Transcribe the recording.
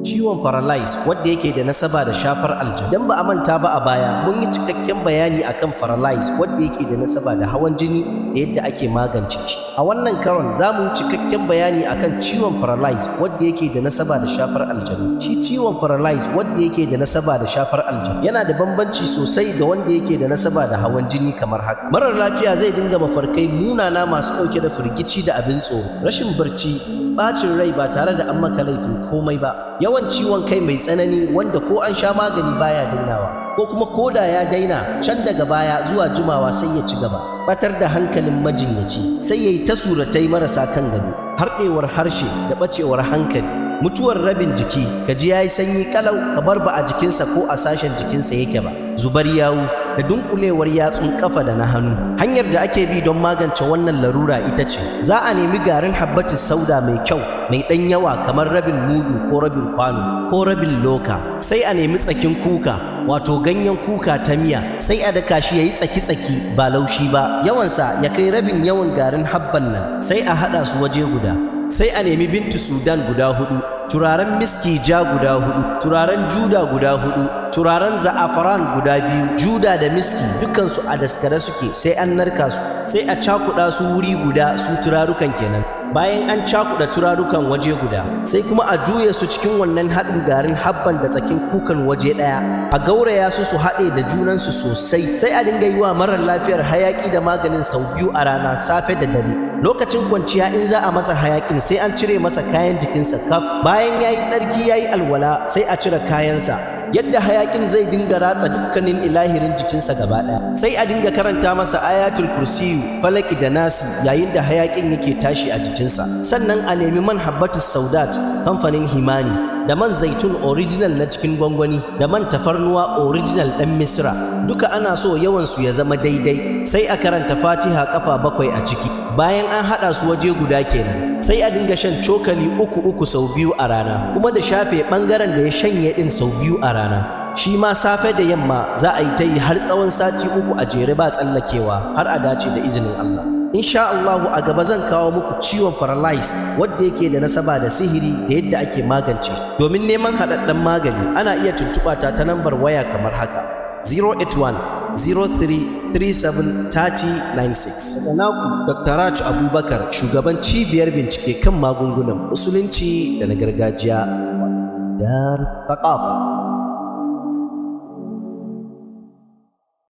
Ciwon paralyze wanda yake da nasaba da shafar aljanu. Dan ba a manta ba a baya mun yi cikakken bayani akan paralyze wanda yake da nasaba da hawan jini da yadda ake magance shi. A wannan karon za mu yi cikakken bayani akan ciwon paralyze wanda yake da nasaba da shafar aljanu. Shi ciwon paralyze wanda yake da nasaba da shafar aljanu yana da bambanci sosai da wanda yake da nasaba da hawan jini kamar haka. Marar lafiya zai dinga mafarkai munana masu ɗauke da firgici da abin tsoro, rashin barci, bacin rai ba tare da an maka laifin komai ba, yawan ciwon kai mai tsanani wanda ko an sha magani baya dainawa, ko kuma koda ya daina can daga baya zuwa jimawa sai ya ci gaba, batar da hankalin majinyaci sai yayi ta suratai marasa kan gado, harɗewar harshe da ɓacewar hankali, mutuwar rabin jiki kaji yayi sanyi kalau kamar ba a jikinsa ko a sashen jikinsa yake ba, zubar yawu da dunkulewar yatsun kafa da na hannu. Hanyar da ake bi don magance wannan larura ita ce za a nemi garin habbatus sauda mai kyau mai ɗan yawa kamar rabin mudu ko rabin kwano ko rabin loka, sai a nemi tsakin kuka wato ganyen kuka ta miya, sai a daka shi yayi tsaki-tsaki ba laushi ba, yawansa ya kai rabin yawan garin habban nan, sai a haɗa su waje guda, sai a nemi bintu sudan guda 4, turaren miski ja guda 4, turaren juda guda 4, turaren za'afaran guda 2, juda da miski dukansu a daskare suke, sai an narka su, sai a cakuɗa su wuri guda, su turarukan kenan. Bayan an cakuɗa turarukan waje guda, sai kuma a juye su cikin wannan haɗin garin habban da tsakin kukan waje ɗaya, a gauraya su su haɗe da junansu sosai, sai a dinga yi wa marar lafiyar hayaƙi da maganin sau 2 a rana, safe da dare. Lokacin kwanciya in za a masa hayaƙin sai an cire masa kayan jikinsa kaf, bayan ya yi tsarki ya yi alwala sai a cire kayansa, yadda hayaƙin zai dinga ratsa dukkanin ilahirin jikinsa gaba ɗaya, sai a dinga karanta masa ayatul kursiyu, falaki da nasi yayin da hayaƙin yake tashi a jikinsa. Sannan a nemi man habbatus saudat kamfanin Himani, da man zaitun original na cikin gwangwani, da man tafarnuwa original ɗan Misra, duka ana so yawansu ya zama daidai, sai a karanta Fatiha kafa 7 a ciki. Bayan an haɗa su waje guda kenan, sai a dinga shan cokali 3 sau 2 a rana, kuma da shafe ɓangaren da ya shanye ɗin sau 2 a rana. Shi ma safe da yamma za a yi ta yi har tsawon sati 3 a jere ba tsallakewa, har a dace da izinin Allah. Insha Allahu a gaba zan kawo muku ciwon paralyze wanda yake da nasaba da sihiri da yadda ake magance. Domin neman haɗaɗɗen magani ana iya tuntuɓa ta lambar waya kamar haka: 081-03-37-30-96. Daga naku Dr. Raj Abubakar, shugaban cibiyar bincike kan magungunan musulunci da na gargajiya wato Dar Thaqafa.